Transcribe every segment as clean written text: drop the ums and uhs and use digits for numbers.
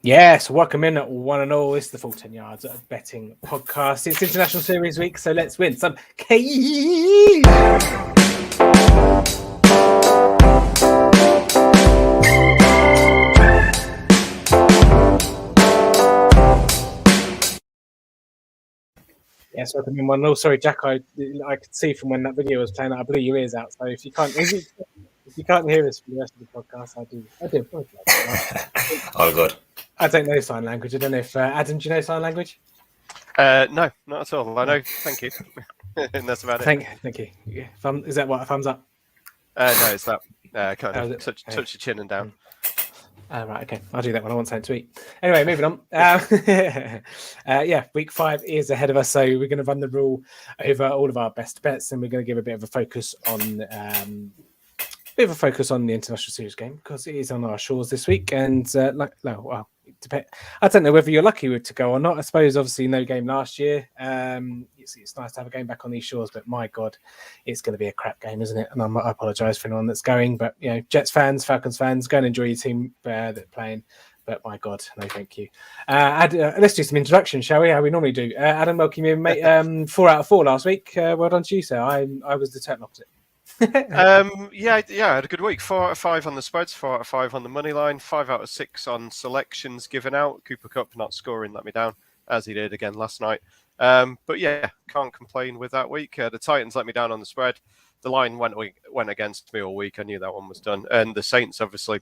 Yes, welcome in one and all. It's the Full 10 Yards Betting Podcast. It's International Series Week, so let's win some keys. Yes, welcome in one and all. Sorry, Jack, I could see from when that video was playing that I blew your ears out. So if you can't hear us for the rest of the podcast, I do apologize. All good. I don't know sign language. I don't know if Adam, do you know sign language? No, not at all. I know. Thank you. And that's about it. Thank you. Yeah. Is that what a thumbs up? No, it's that kind of touch your chin and down. Right, okay. I'll do that when I want something to eat. Anyway, moving on. Week 5 is ahead of us, so we're going to run the rule over all of our best bets, and we're going to give a bit of a focus on the international series game because it is on our shores this week. And I don't know whether you're lucky to go or not. I suppose obviously no game last year. It's nice to have a game back on these shores, but my God, it's going to be a crap game, isn't it? And I apologise for anyone that's going, but you know, Jets fans, Falcons fans, go and enjoy your team that's playing. But my God, no, thank you. Let's do some introductions, shall we? How we normally do. Adam, welcome you, mate. 4 out of 4 last week. Well done to you, sir. I was the total opposite. I had a good week. 4 out of 5 on the spreads, 4 out of 5 on the money line, 5 out of 6 on selections given out. Cooper Kupp not scoring let me down, as he did again last night. But yeah, can't complain with that week. The Titans let me down on the spread. The line went against me all week. I knew that one was done. And the Saints, obviously,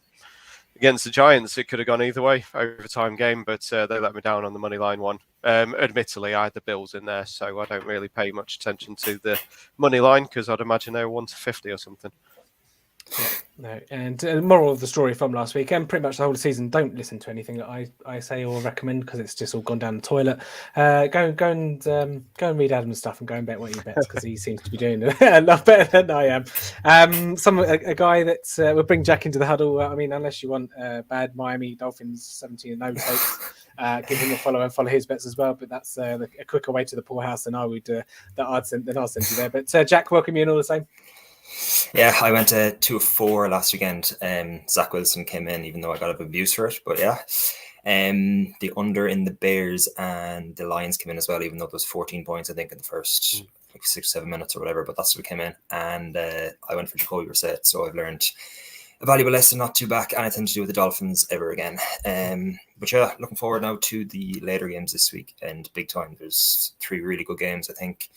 against the Giants, it could have gone either way, overtime game, but they let me down on the money line one. Admittedly, I had the Bills in there, so I don't really pay much attention to the money line because I'd imagine they were 1-50 or something. Yeah, no. And the moral of the story from last week, and pretty much the whole season, don't listen to anything that I say or recommend because it's just all gone down the toilet. Go and read Adam's stuff and go and bet what he bets because he seems to be doing a lot better than I am. A guy that will bring Jack into the huddle. I mean, unless you want bad Miami Dolphins 17-0 takes, give him a follow and follow his bets as well. But that's a quicker way to the poorhouse than I'll send you there. But Jack, welcome you in all the same. Yeah, I went 2 of 4 last weekend. Zach Wilson came in, even though I got a bit of abuse for it. But yeah, the under in the Bears and the Lions came in as well, even though there was 14 points, I think, in the first 6 or 7 minutes or whatever. But that's what came in. And I went for Jacoby Brissett. So I've learned a valuable lesson not to back anything to do with the Dolphins ever again. But yeah, looking forward now to the later games this week. And big time, there's 3 really good games, I think.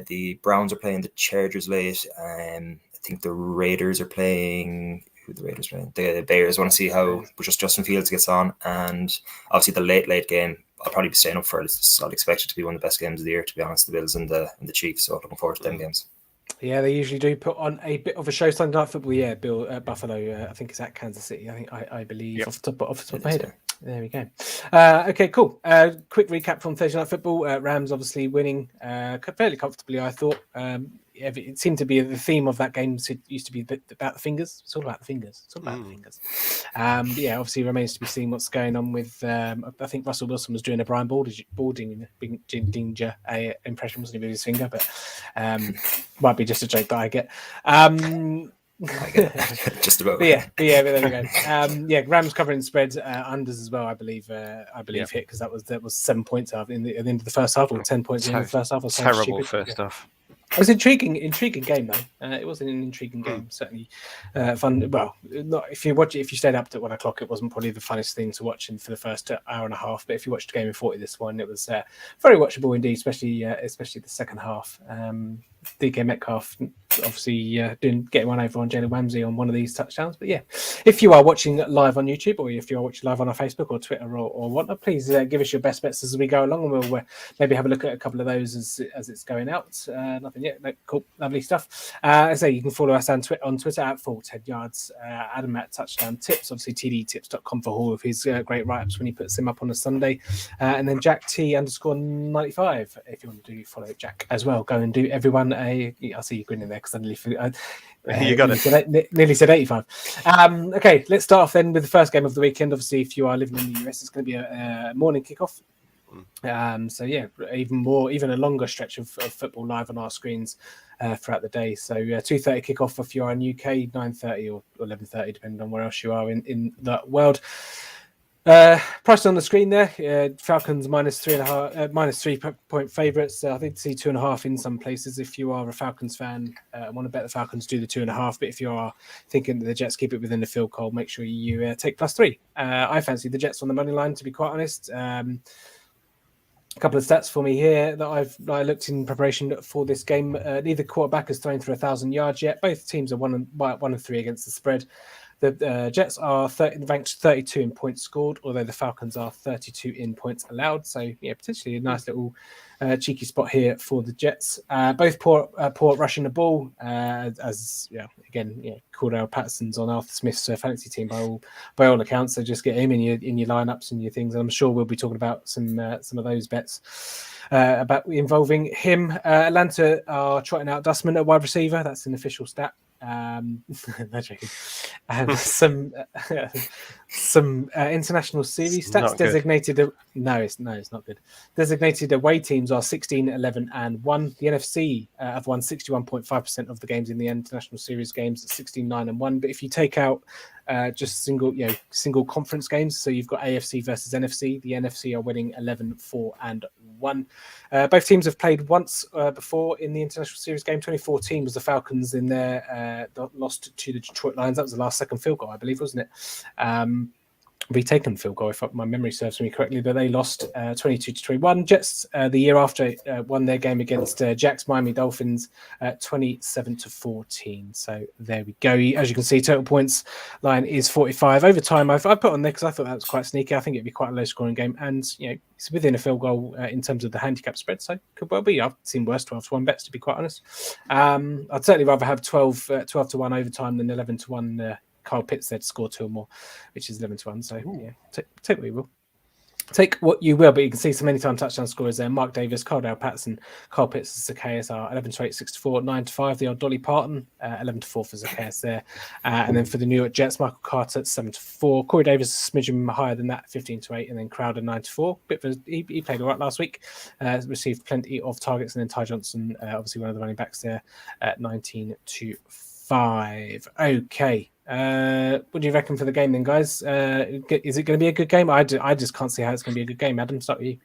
The Browns are playing the Chargers late. I think the Raiders are playing. Who the Raiders playing? The Bears. I want to see how Justin Fields gets on, and obviously the late game. I'll probably be staying up for it. I'll expect it to be one of the best games of the year, to be honest. The Bills and the Chiefs. So looking forward to them games. Yeah, they usually do put on a bit of a show Sunday Night Football. Yeah, Buffalo. I think it's at Kansas City. I believe off the top of my head. There we go. Okay, cool. Quick recap from Thursday Night Football. Rams obviously winning fairly comfortably, I thought. It seemed to be the theme of that game. It used to be about the fingers. It's all about the fingers. Yeah, obviously it remains to be seen what's going on with. I think Russell Wilson was doing a Brian Baldinger impression, wasn't he, with his finger? But might be just a joke that I get. Just about. But there we go. Rams covering spreads, unders as well. I believe hit because that was 7 points at the end of the first half, or 10 points in the first half. Terrible first half. It was an intriguing game though. It was an intriguing game, certainly fun. Well, not if you stayed up to 1 o'clock, it wasn't probably the funnest thing to watch for the first hour and a half. But if you watched the game in 40, this one it was very watchable indeed, especially the second half. DK Metcalf obviously getting one over on Jalen Ramsey on one of these touchdowns. But yeah, if you are watching live on YouTube or if you are watching live on our Facebook or Twitter or whatnot, please give us your best bets as we go along, and we'll maybe have a look at a couple of those as it's going out. Nothing yet. No, cool, lovely stuff. As I say, you can follow us on Twitter at Full 10 Yards. Adam at Touchdown Tips, obviously tdtips.com for all of his great write-ups when he puts them up on a Sunday. And then Jack T_95 if you want to follow Jack as well. Go and do everyone I see you grinning there because I you got it. Nearly said 85. Okay, let's start off then with the first game of the weekend. Obviously, if you are living in the US, it's going to be a morning kickoff. So yeah, even a longer stretch of football live on our screens throughout the day. So 2:30 kickoff if you're in UK, 9:30 or 11:30, depending on where else you are in the world. Price on the screen there. Falcons -3.5, -3 point favourites. I think to see 2.5 in some places. If you are a Falcons fan, want to bet the Falcons, do the 2.5. But if you are thinking that the Jets keep it within the field goal, make sure you take +3. I fancy the Jets on the money line, to be quite honest. A couple of stats for me here that I looked in preparation for this game. Neither quarterback has thrown for 1,000 yards yet. Both teams are 1-3 against the spread. The Jets are ranked 32 in points scored, although the Falcons are 32 in points allowed. So, yeah, potentially a nice little cheeky spot here for the Jets. Both poor rushing the ball, Cordell Patterson's on Arthur Smith's fantasy team by all accounts. So just get him in your lineups and your things. And I'm sure we'll be talking about some of those bets about involving him. Atlanta are trotting out Dustman at wide receiver. That's an official stat. No joking. Some international series stats designated. It's not good. Designated away teams are 16, 11, and 1. The NFC have won 61.5% of the games in the international series games at 16, 9, and 1. But if you take out just single conference games, so you've got AFC versus NFC. The NFC are winning 11, 4, and 1. Both teams have played once before in the international series game. 2014 was the Falcons in their lost to the Detroit Lions. That was the last second field goal, I believe, wasn't it? Retaken field goal, if my memory serves me correctly, but they lost 22-21. Jets the year after won their game against Jack's Miami Dolphins 27-14. So there we go. As you can see, total points line is 45. Overtime I've put on there because I thought that was quite sneaky. I think it'd be quite a low scoring game, and it's within a field goal in terms of the handicap spread, so could well be. I've seen worse 12-1 bets, to be quite honest. I'd certainly rather have 12-1 overtime than 11-1 Kyle Pitts there to score 2 or more, which is 11-1. So yeah, take what you will. Take what you will, but you can see some anytime touchdown scorers there. Mark Davis, Cordell Patterson, Kyle Pitts, Zacchaeus are 11-8, 6-4, 9-5. The old Dolly Parton, 11-4 for Zacchaeus there. And then for the New York Jets, Michael Carter, 7-4. Corey Davis, a smidgen higher than that, 15-8. And then Crowder, 9-4. He played all right last week, received plenty of targets. And then Ty Johnson, obviously one of the running backs there, at 19-5. Okay. What do you reckon for the game then, guys? Is it going to be a good game? I just can't see how it's going to be a good game. Adam, start with you.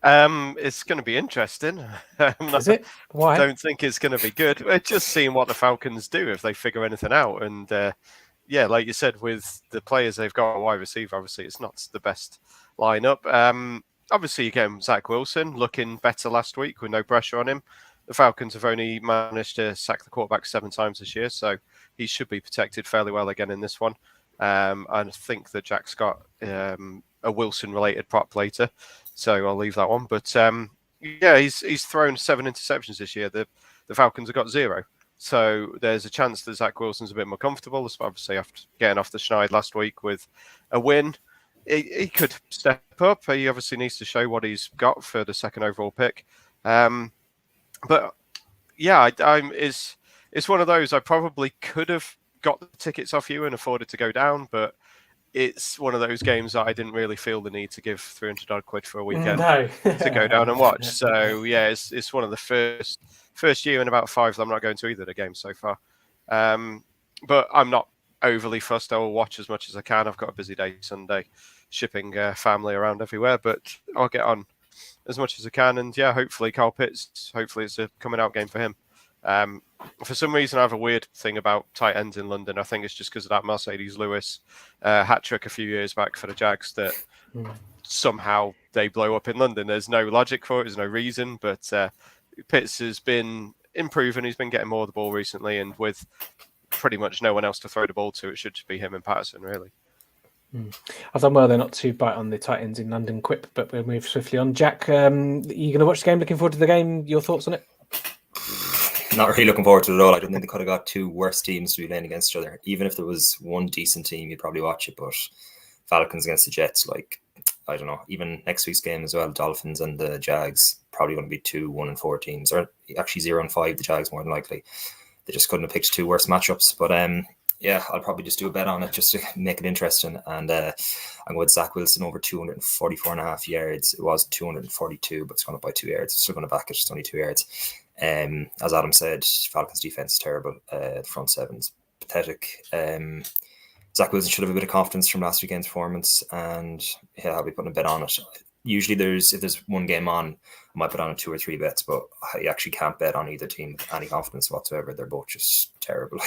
It's going to be interesting. Is it? Why? I don't think it's going to be good. We're just seeing what the Falcons do if they figure anything out. And like you said, with the players they've got a wide receiver, obviously it's not the best lineup. Obviously, again, Zach Wilson looking better last week with no pressure on him. The Falcons have only managed to sack the quarterback 7 times this year, so he should be protected fairly well again in this one. I think that Jack's got a Wilson-related prop later, so I'll leave that one. But he's thrown 7 interceptions this year. The Falcons have got 0. So there's a chance that Zach Wilson's a bit more comfortable, obviously after getting off the schneid last week with a win. He could step up. He obviously needs to show what he's got for the second overall pick. But yeah, it's one of those. I probably could have got the tickets off you and afforded to go down, but it's one of those games that I didn't really feel the need to give £300 for a weekend to go down and watch. So yeah, it's one of the first year in about 5 that I'm not going to either of the games so far. But I'm not overly fussed. I will watch as much as I can. I've got a busy day Sunday, shipping family around everywhere, but I'll get on as much as I can. And yeah, hopefully Kyle Pitts, hopefully it's a coming out game for him. For some reason, I have a weird thing about tight ends in London. I think it's just because of that Mercedes Lewis hat trick a few years back for the Jags that somehow they blow up in London. There's no logic for it. There's no reason. But Pitts has been improving. He's been getting more of the ball recently. And with pretty much no one else to throw the ball to, it should just be him and Patterson, really. I've done well. They're not too bright on the tight ends in London quip, but we'll move swiftly on. Jack, are you going to watch the game? Looking forward to the game? Your thoughts on it? Not really looking forward to it at all. I don't think they could have got 2 worse teams to be playing against each other. Even if there was one decent team, you'd probably watch it. But Falcons against the Jets, I don't know. Even next week's game as well, Dolphins and the Jags, probably going to be 2 1-4 teams, or actually 0-5. The Jags more than likely. They just couldn't have picked 2 worse matchups. But yeah, I'll probably just do a bet on it just to make it interesting. And I'm going with Zach Wilson over 244.5 yards. It was 242, but it's gone up by 2 yards. It's still going to back it. It's only 2 yards. As Adam said, Falcons defense is terrible. The front seven's pathetic. Zach Wilson should have a bit of confidence from last weekend's performance, and yeah, I'll be putting a bet on it. Usually, if there's one game on, I might put on 2 or 3 bets, but I actually can't bet on either team with any confidence whatsoever. They're both just terrible.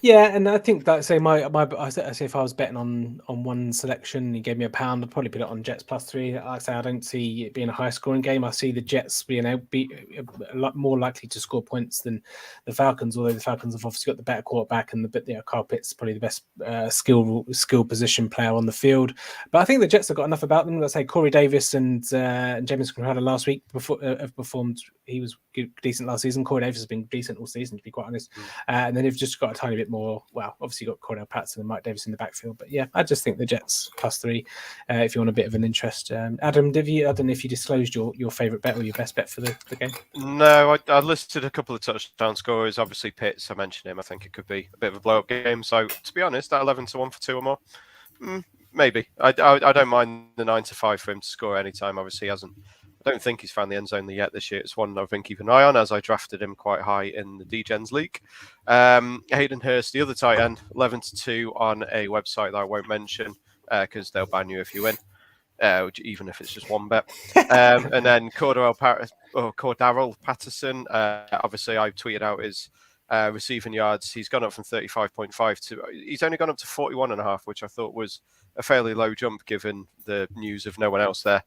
Yeah, and I think that I say if I was betting on one selection, he gave me £1, I'd probably put it on Jets +3. I say I don't see it being a high scoring game. I see the Jets being a lot more likely to score points than the Falcons, although the Falcons have obviously got the better quarterback and Kyle Pitts probably the best skill position player on the field. But I think the Jets have got enough about them. Let's say Corey Davis and James Conrad last week have performed. He was decent last season. Corey Davis has been decent all season, to be quite honest. And then they've just got a tiny bit more. Well, obviously got Cordell Patterson and Mike Davis in the backfield. But yeah, I just think the Jets +3 if you want a bit of an interest. Adam, I don't know if you disclosed your favourite bet or your best bet for the game. No, I listed a couple of touchdown scorers. Obviously, Pitts, I mentioned him. I think it could be a bit of a blow-up game. So, to be honest, that 11-1 for 2 or more, maybe. I don't mind the 9-5 for him to score anytime. Obviously, he hasn't. I don't think he's found the end zone yet this year. It's one I've been keeping an eye on as I drafted him quite high in the D-Gens League. Hayden Hurst, the other tight end, 11-2 on a website that I won't mention because they'll ban you if you win, even if it's just one bet. And then Cordell Patterson, obviously I tweeted out his receiving yards. He's gone up from 35.5 to he's only gone up to 41.5, which I thought was a fairly low jump given the news of no one else there.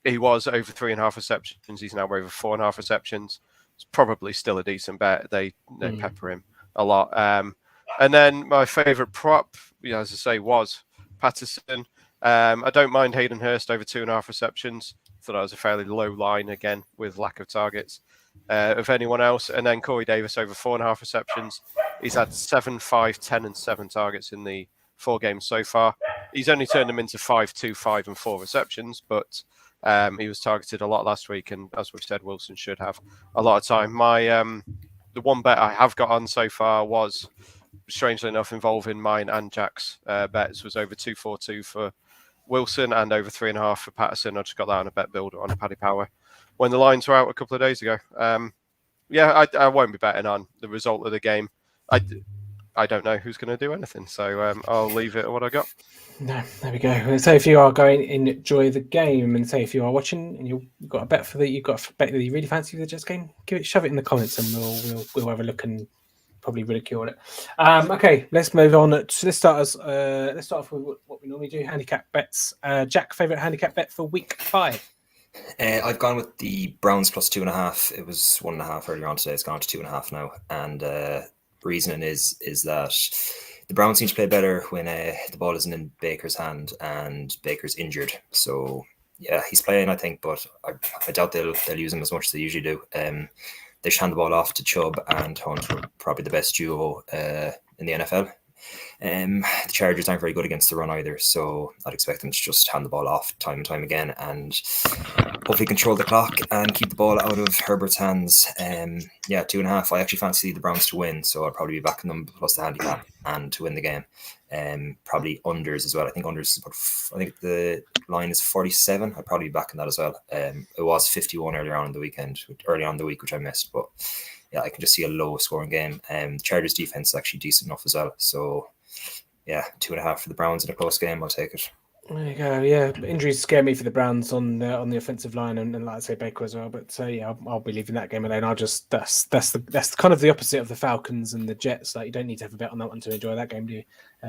He was over 3.5 receptions. He's now over 4.5 receptions. It's probably still a decent bet. They pepper him a lot. And then my favourite prop, as I say, was Patterson. I don't mind Hayden Hurst over 2.5 receptions. Thought that was a fairly low line again with lack of targets of anyone else. And then Corey Davis over 4.5 receptions. He's had 7, 5, 10, and 7 targets in the 4 games so far. He's only turned them into 5, 2, 5, and 4 receptions, but he was targeted a lot last week, and as we've said, Wilson should have a lot of time. My the one bet I have got on so far was, strangely enough, involving mine and Jack's bets, was over 2.42 for Wilson and over 3.5 for Patterson. I just got that on a bet builder on a Paddy Power when the lines were out a couple of days ago. I won't be betting on the result of the game. I don't know who's going to do anything, so I'll leave it at what I got. No, there we go. So if you are going, enjoy the game, and say if you are watching and you've got a bet that you really fancy for the Jets game, shove it in the comments, and we'll have a look and probably ridicule it. Okay, let's move on. Let's start off with what we normally do: handicap bets. Jack, favorite handicap bet for week 5? I've gone with the Browns +2.5. It was 1.5 earlier on today. It's gone to 2.5 now, and reasoning is that the Browns seem to play better when the ball isn't in Baker's hand and Baker's injured. So yeah, he's playing, I think, but I doubt they'll use him as much as they usually do. They should hand the ball off to Chubb and Hunt, were probably the best duo in the NFL. The Chargers aren't very good against the run either, so I'd expect them to just hand the ball off time and time again and hopefully control the clock and keep the ball out of Herbert's hands. 2.5. I actually fancy the Browns to win, so I'll probably be backing them plus the handicap and to win the game. Probably unders as well. I think unders is I think the line is 47. I'd probably be backing that as well. It was 51 early on in the week, which I missed, but yeah, I can just see a low scoring game. Chargers defense is actually decent enough as well. So yeah, 2.5 for the Browns in a close game. I'll take it. There you go. Yeah, injuries scare me for the Browns on the offensive line, and like I say, Baker as well. But yeah, I'll be leaving that game alone. That's kind of the opposite of the Falcons and the Jets. Like, you don't need to have a bet on that one to enjoy that game, do you?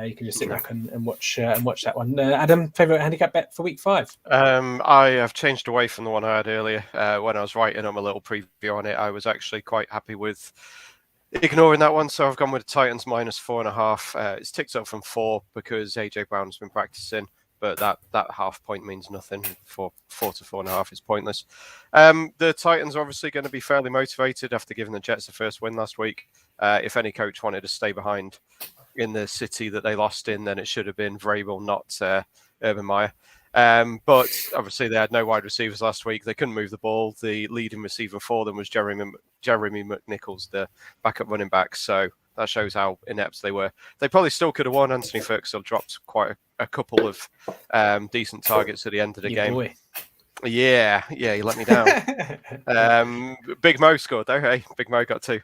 You can just sit back and watch that one. Adam, favorite handicap bet for week 5? I have changed away from the one I had earlier. When I was writing a little preview on it, I was actually quite happy with ignoring that one, so I've gone with the Titans -4.5. It's ticked up from 4 because AJ Brown's been practicing. But that half point means nothing. 4 to 4.5 is pointless. The Titans are obviously going to be fairly motivated after giving the Jets the first win last week. If any coach wanted to stay behind in the city that they lost in, then it should have been Vrabel, not Urban Meyer. But obviously they had no wide receivers last week. They couldn't move the ball. The leading receiver for them was Jeremy McNichols, the backup running back. So that shows how inept they were. They probably still could have won. Anthony Ferguson dropped quite a couple of decent targets at the end of the game. Boy. Yeah, he let me down. Big Mo scored though. Hey, Big Mo got 2.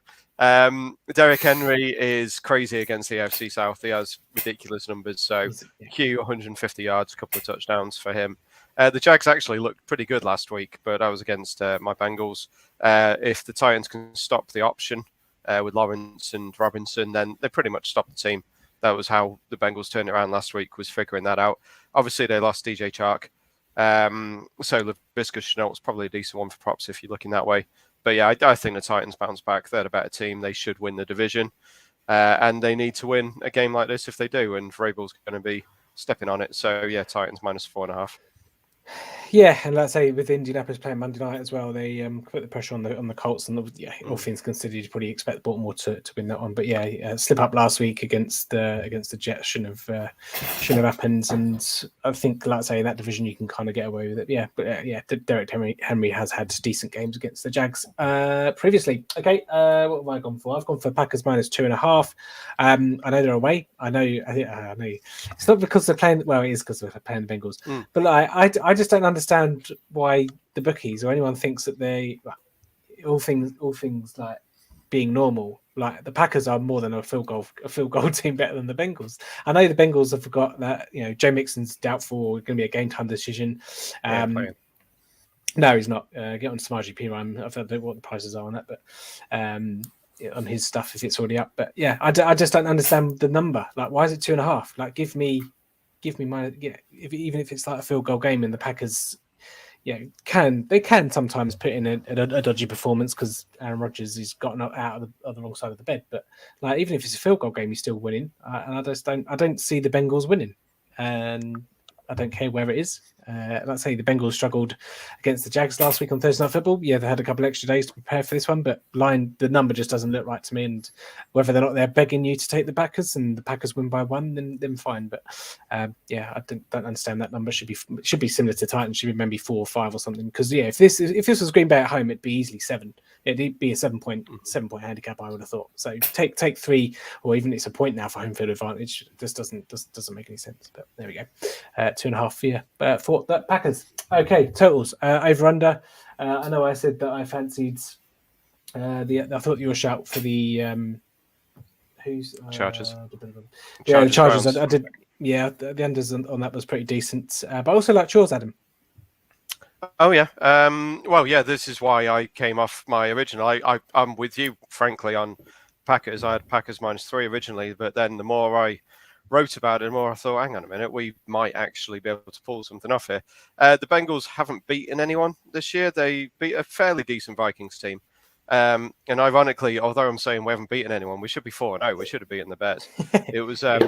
Derrick Henry is crazy against the AFC South. He has ridiculous numbers. So Q 150 yards, a couple of touchdowns for him. The Jags actually looked pretty good last week, but I was against my Bengals. If the Titans can stop the option with Lawrence and Robinson, then they pretty much stopped the team. That was how the Bengals turned it around last week, was figuring that out. Obviously, they lost DJ Chark. So Laviska Shenault was probably a decent one for props if you're looking that way. But yeah, I think the Titans bounce back. They're a better team. They should win the division. And they need to win a game like this if they do. And Vrabel's going to be stepping on it. So yeah, Titans -4.5. Yeah, and let's say with Indianapolis playing Monday night as well, they put the pressure on the Colts, and all things considered, you'd probably expect Baltimore to win that one. But yeah, slip up last week against the Jets shouldn't have happened, and I think, like I say, in that division you can kind of get away with it. Yeah, but Derrick Henry has had decent games against the Jags previously. Okay, what have I gone for? I've gone for Packers -2.5. I know they're away. I know. It's not because they're playing. Well, it is because they're playing the Bengals. But I just don't understand why the bookies or anyone thinks that all things like being normal, like the Packers are more than a field goal team better than the Bengals. I know the Bengals have forgot that Joe Mixon's doubtful, going to be a game time decision. No, he's not. Get on Samaji P-Rhyme. I don't know what the prices are on that, but on his stuff if it's already up. But yeah, I just don't understand the number. Like, why is it 2.5? Like, give me my even if it's like a field goal game, and the Packers can sometimes put in a dodgy performance because Aaron Rodgers has gotten out of the wrong side of the bed. But like, even if it's a field goal game, you're still winning. And I don't see the Bengals winning, and I don't care where it is. Let's say the Bengals struggled against the Jags last week on Thursday Night Football. Yeah, they had a couple of extra days to prepare for this one, but the number just doesn't look right to me. And whether they're not there begging you to take the Packers and the Packers win by 1, then fine. But I don't understand that number. Should be similar to Titans. Should be maybe 4 or 5 or something. Because if this was Green Bay at home, it'd be easily 7. It'd be a 7-point handicap, I would have thought. So take 3, or even it's a point now for home field advantage. Just doesn't make any sense. But there we go. 2.5 for the Packers. Okay, totals over under. I know I said that I fancied I thought you were shout for the who's Chargers. The Chargers. I did. Yeah, the unders on that was pretty decent. But I also like yours, Adam. Oh yeah. Well, yeah. This is why I came off my original. I'm with you, frankly, on Packers. I had Packers -3 originally, but then the more I wrote about it, the more I thought, hang on a minute, we might actually be able to pull something off here. The Bengals haven't beaten anyone this year. They beat a fairly decent Vikings team. And ironically, although I'm saying we haven't beaten anyone, we should be 4-0. We should have beaten the Bears. It was there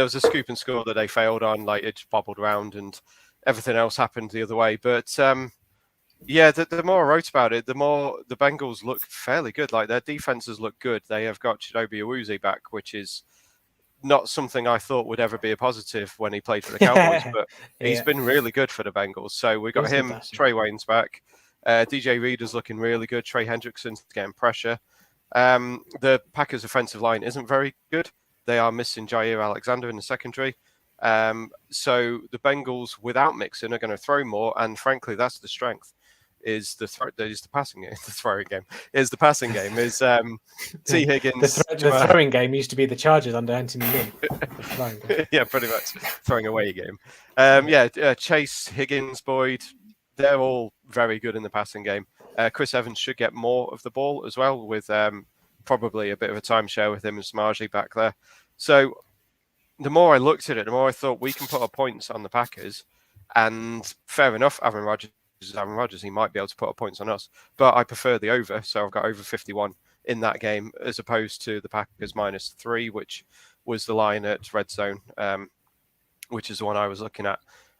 was a scoop and score that they failed on, like it just bobbled around and everything else happened the other way. But the more I wrote about it, the more the Bengals look fairly good. Like, their defenses look good. They have got Chidobe Awuzie back, which is not something I thought would ever be a positive when he played for the Cowboys, but he's been really good for the Bengals. So we got him. Fantastic. Trey Wayne's back. DJ Reader's looking really good. Trey Hendrickson's getting pressure. The Packers' offensive line isn't very good. They are missing Jair Alexander in the secondary. So the Bengals, without Mixon, are going to throw more, and frankly, that's the strength. Is the passing game, the throwing game? Is the passing game? Is T Higgins? The throwing game used to be the Chargers under Anthony Lynn. Yeah, pretty much throwing away game. Chase, Higgins, Boyd, they're all very good in the passing game. Chris Evans should get more of the ball as well, with probably a bit of a timeshare with him and Samaji back there. So the more I looked at it, the more I thought we can put our points on the Packers, and fair enough, Aaron Rodgers, he might be able to put up points on us, but I prefer the over, so I've got over 51 in that game as opposed to the Packers -3, which was the line at Red Zone, which is the one I was looking at.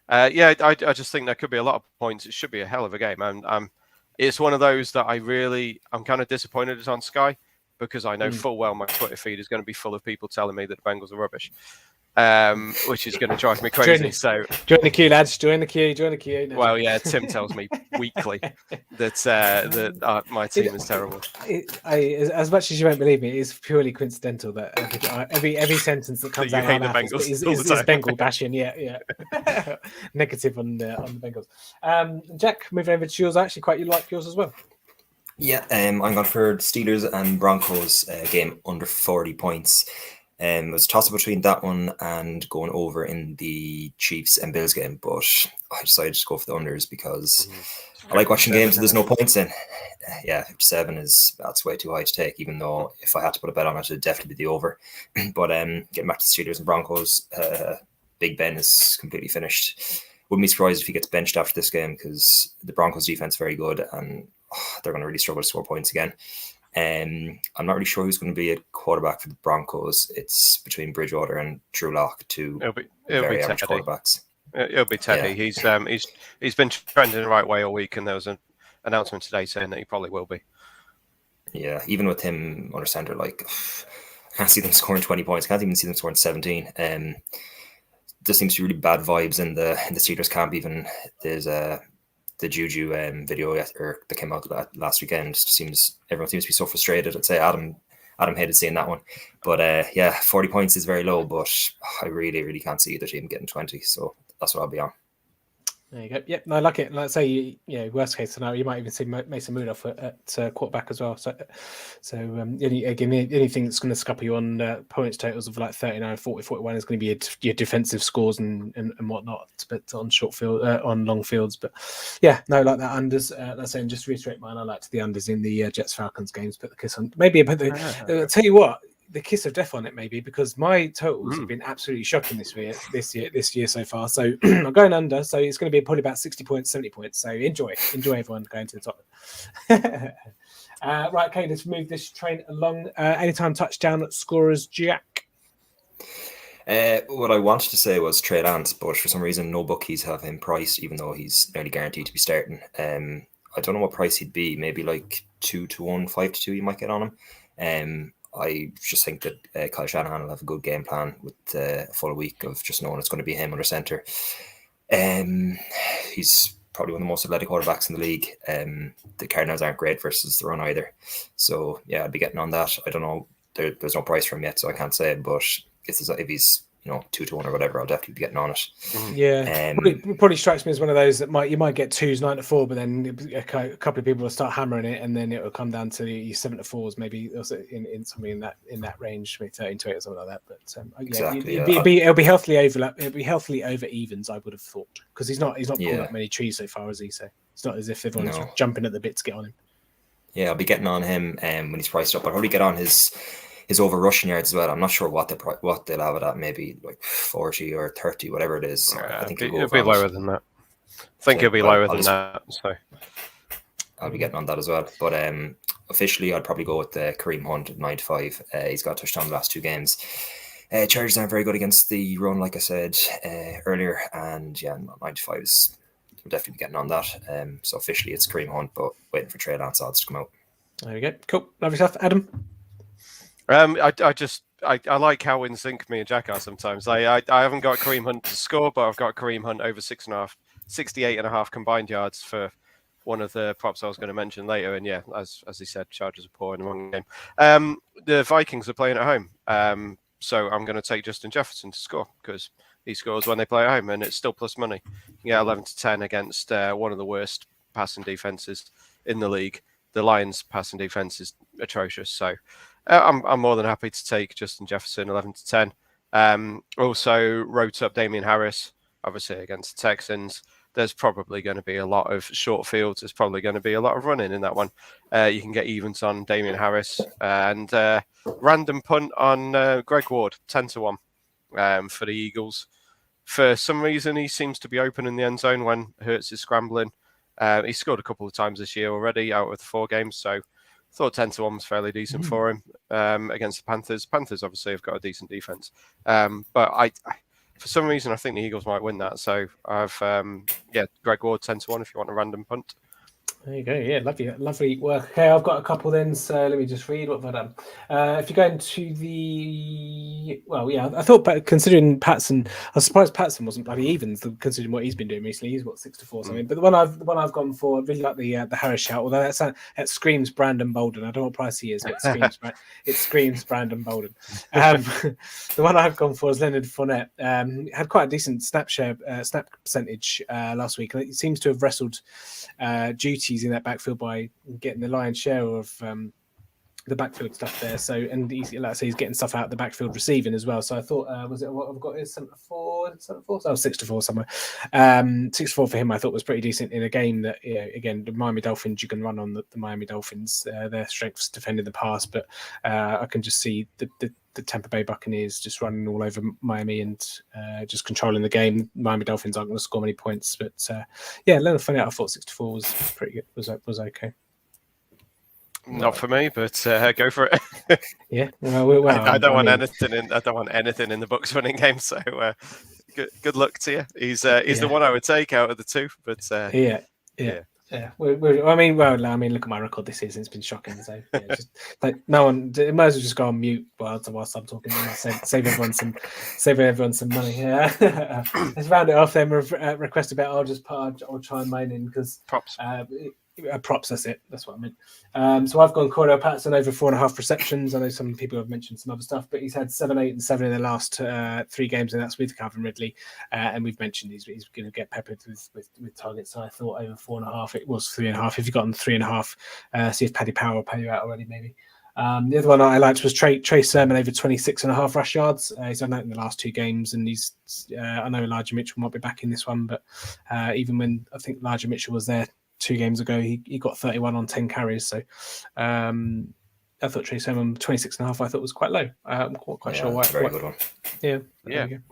I just think there could be a lot of points. It should be a hell of a game, and it's one of those that I'm kind of disappointed it's on Sky, because I know full well my Twitter feed is going to be full of people telling me that the Bengals are rubbish. which is going to drive me crazy. Join the queue, lads. Join the queue. No, well, yeah, Tim tells me weekly that my team is terrible. As much as you won't believe me, it is purely coincidental that every sentence that comes out hate of the our mouth is Bengal bashing. Yeah. Negative on the Bengals. Jack, moving over to yours. I actually quite like yours as well. Yeah, I'm going for Steelers and Broncos game under 40 points. It was a toss-up between that one and going over in the Chiefs and Bills game, but I decided to go for the unders because I like watching games that there's no points in. Yeah, 57 that's way too high to take, even though if I had to put a bet on it, it'd definitely be the over. But getting back to the Steelers and Broncos, Big Ben is completely finished. Wouldn't be surprised if he gets benched after this game because the Broncos defense is very good and they're going to really struggle to score points again. I'm not really sure who's going to be a quarterback for the Broncos. It's between Bridgewater and Drew Lock, two very average quarterbacks. It'll be Teddy. Yeah. He's been trending the right way all week, and there was an announcement today saying that he probably will be. Yeah, even with him under center, like I can't see them scoring 20 points. I can't even see them scoring 17. There seems to be really bad vibes in the Steelers camp. Even there's the Juju video that came out last weekend. Everyone seems to be so frustrated. I'd say Adam hated seeing that one, but 40 points is very low. But I really, really can't see either team getting 20. So that's what I'll be on. There you go. Yep, no, I like it. Let's say, worst case scenario, you might even see Mason Rudolph at quarterback as well. So anything that's going to scupper you on points totals of like 39, 40, 41 is going to be your defensive scores and whatnot, but on short field, on long fields. But yeah, no, like that unders. Let's say, and just reiterate mine, I liked the unders in the Jets Falcons games. Put the kiss on, maybe. But I'll tell you what. The kiss of death on it, maybe, because my totals have been absolutely shocking this year so far. So I'm going under. So it's going to be probably about 60 points, 70 points. So enjoy everyone going to the top. Right, okay, let's move this train along. Anytime touchdown scorers, Jack. What I wanted to say was Trey Lance, but for some reason no bookies have him priced, even though he's nearly guaranteed to be starting. I don't know what price he'd be. Maybe like 2-1, 5-2. You might get on him. I just think that Kyle Shanahan will have a good game plan with a full week of just knowing it's going to be him under center. He's probably one of the most athletic quarterbacks in the league. The Cardinals aren't great versus the run either. So, yeah, I'd be getting on that. I don't know. There's no price for him yet, so I can't say it. But if he's 2-1 or whatever, I'll definitely be getting on it. Yeah, probably strikes me as one of those that you might get 2s 9-4, but then a couple of people will start hammering it, and then it will come down to 7-4s, maybe also in something in that range, maybe 13-8 or something like that. But exactly, it'll be healthily overlap. It'll be healthily over evens, I would have thought, because he's not pulling up many trees so far, is he? So it's not as if everyone's jumping at the bit to get on him. Yeah, I'll be getting on him when he's priced up. I'll probably get on his over rushing yards as well. I'm not sure what they'll have it at, maybe like 40 or 30, whatever it is. I think it'll be lower than that. I think it'll be lower than that. So I'll be getting on that as well. But officially, I'd probably go with Kareem Hunt at 9-5. He's got a touchdown the last 2 games. Chargers aren't very good against the run, like I said earlier, and 9-5 is definitely getting on that. So officially, it's Kareem Hunt, but waiting for Trey Lance odds to come out. There we go. Cool. Love yourself, Adam. I like how in sync me and Jack are sometimes. I haven't got Kareem Hunt to score, but I've got Kareem Hunt over 68.5 combined yards for one of the props I was going to mention later. And yeah, as he said, Chargers are poor in the wrong game. The Vikings are playing at home, so I'm going to take Justin Jefferson to score because he scores when they play at home, and it's still plus money. Yeah, 11-10 against one of the worst passing defenses in the league. The Lions' passing defense is atrocious, so. I'm more than happy to take Justin Jefferson 11-10. Also wrote up Damian Harris, obviously against the Texans. There's probably going to be a lot of short fields. There's probably going to be a lot of running in that one. You can get evens on Damian Harris and random punt on Greg Ward, 10-1 for the Eagles. For some reason, he seems to be open in the end zone when Hurts is scrambling. He scored a couple of times this year already out of the 4 games, so thought 10-1 was fairly decent for him against the Panthers. Panthers obviously have got a decent defense, but I for some reason I think the Eagles might win that. So I've Greg Ward 10-1 if you want a random punt. There you go. Yeah, lovely work. Okay, I've got a couple then. So let me just read. What have I done? If you go into I thought, considering Patson, I was surprised Patson wasn't bloody evens, considering what he's been doing recently. He's got 6-4 something. But the one I've gone for, I really like the Harris shout. Although that screams Brandon Bolden. I don't know what price he is, but it screams Brandon Bolden. The one I've gone for is Leonard Fournette. Had quite a decent snap percentage last week, and it seems to have wrestled duties in that backfield by getting the lion's share of the backfield stuff there. So, and he's, like I say, he's getting stuff out of the backfield receiving as well. So I thought, was it what I've got is 7-4, 7-4? So 6-4 somewhere. 6-4 for him, I thought was pretty decent in a game that, again, the Miami Dolphins, you can run on the Miami Dolphins. Their strengths defending the pass, but I can just see the Tampa Bay Buccaneers just running all over Miami and just controlling the game. Miami Dolphins aren't going to score many points, but Leonard Fournette, I thought 6-4 was pretty good. Was okay. Not for me, but go for it. Yeah, well, I don't want anything in. I don't want anything in the Bucs running game. So good luck to you. He's the one I would take out of the two. But yeah. I mean, look at my record this season. It's been shocking. So just, like no one, it might as well just go on mute whilst I'm talking. Save everyone some money. Yeah, let's round it off. Then request about. I'll try mine in because props. Props, that's it. That's what I meant. So I've gone Cordell Patterson over 4.5 receptions. I know some people have mentioned some other stuff, but he's had 7, 8, and 7 in the last 3 games, and that's with Calvin Ridley. And we've mentioned he's going to get peppered with targets. So I thought over 4.5. It was 3.5. If you've gotten 3.5, see if Paddy Power will pay you out already, maybe. The other one I liked was Trey Sermon over 26.5 rush yards. He's done that in the last 2 games, and he's. I know Elijah Mitchell might be back in this one, but even when I think Elijah Mitchell was there 2 games ago, he got 31 on 10 carries. So I thought Trey Sermon 26.5 I thought was quite low. I'm quite sure why. Very good one. Yeah,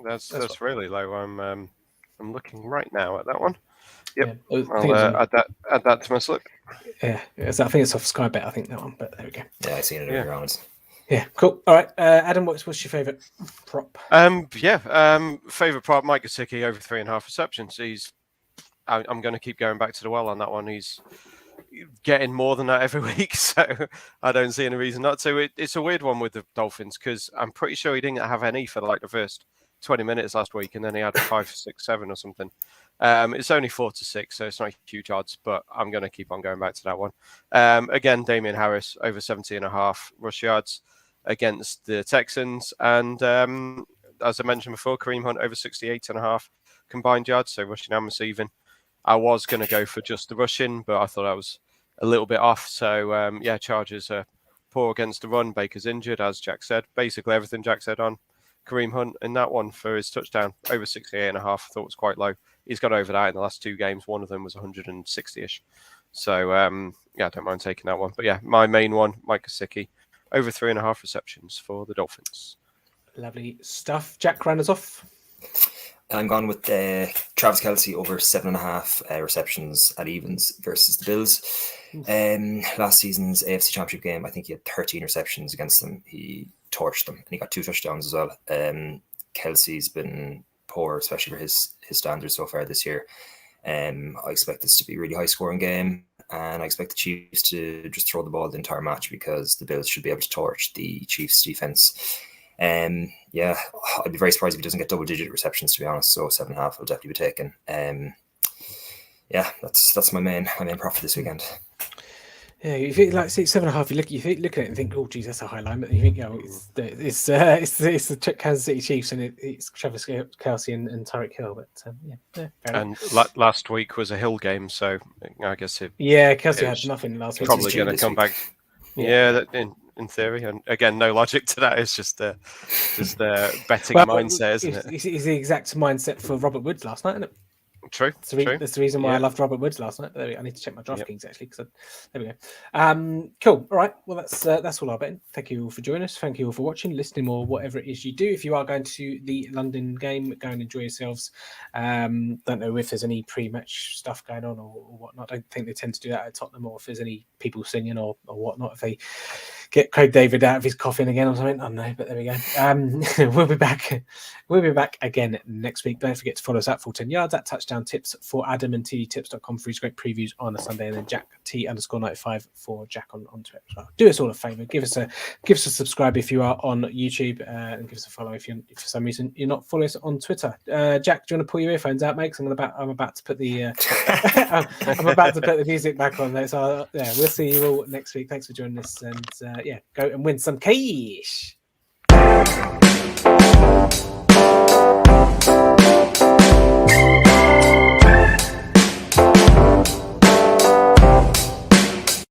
that's really low. I'm looking right now at that one. Yep, yeah. I'll add that to my slip. Yeah, so I think it's off Sky Bet. I think that one, but there we go. Yeah, I seen it earlier on. Yeah, cool. All right, Adam, what's your favourite prop? Favourite prop, Mike Gesicki over 3.5 receptions. I'm going to keep going back to the well on that one. He's getting more than that every week, so I don't see any reason not to. It's a weird one with the Dolphins because I'm pretty sure he didn't have any for like the first 20 minutes last week, and then he had 5, 6, 7 or something. It's only 4-6, so it's not huge odds, but I'm going to keep on going back to that one. Again, Damian Harris over 70.5 rush yards against the Texans, and as I mentioned before, Kareem Hunt over 68.5 combined yards, so rushing and receiving. I was going to go for just the rushing, but I thought I was a little bit off. So, Chargers are poor against the run. Baker's injured, as Jack said. Basically, everything Jack said on Kareem Hunt in that one for his touchdown. Over 68.5, I thought was quite low. He's got over that in the last 2 games. One of them was 160-ish. So, I don't mind taking that one. But, yeah, my main one, Mike Gesicki, over 3.5 receptions for the Dolphins. Lovely stuff. Jack, round us off. I'm gone with Travis Kelce over 7.5 receptions at evens versus the Bills. Last season's AFC Championship game, I think he had 13 receptions against them. He torched them, and he got 2 touchdowns as well. Kelce's been poor, especially for his standards so far this year. I expect this to be a really high-scoring game, and I expect the Chiefs to just throw the ball the entire match because the Bills should be able to torch the Chiefs' defense. I'd be very surprised if he doesn't get double-digit receptions, to be honest. So 7.5 will definitely be taken. That's my main prop for this weekend. Yeah, if it like 7.5, you look at it and think, oh, geez, that's a high line. But you think, it's the Kansas City Chiefs, and it's Travis Kelce and Tyreek Hill. But and last week was a Hill game, so I guess Kelce had nothing last week. Probably going to come back. Yeah, in theory, and again, no logic to that. It's just a betting mindset, isn't it? It's the exact mindset for Robert Woods last night, isn't it? True. That's the reason why I loved Robert Woods last night. There we go. I need to check my DraftKings actually. There we go. Cool. All right. Well, that's all our betting. Thank you all for joining us. Thank you all for watching, listening, or whatever it is you do. If you are going to the London game, go and enjoy yourselves. Don't know if there's any pre-match stuff going on or whatnot. I don't think they tend to do that at Tottenham, or if there's any people singing or whatnot. If they get Craig David out of his coffin again or something, I don't know. But there we go. We'll be back. We'll be back again next week. Don't forget to follow us at Full 10 Yards, at Touchdown Tips for Adam and TDTips.com for his great previews on a Sunday, and then Jack T_95 for Jack on Twitter as well. Do us all a favour. Give us a subscribe if you are on YouTube, and give us a follow if for some reason you're not following us on Twitter. Jack, do you want to pull your earphones out, mate? 'Cause I'm about to put the I'm about to put the music back on there. So yeah, we'll see you all next week. Thanks for joining us, and go and win some cash.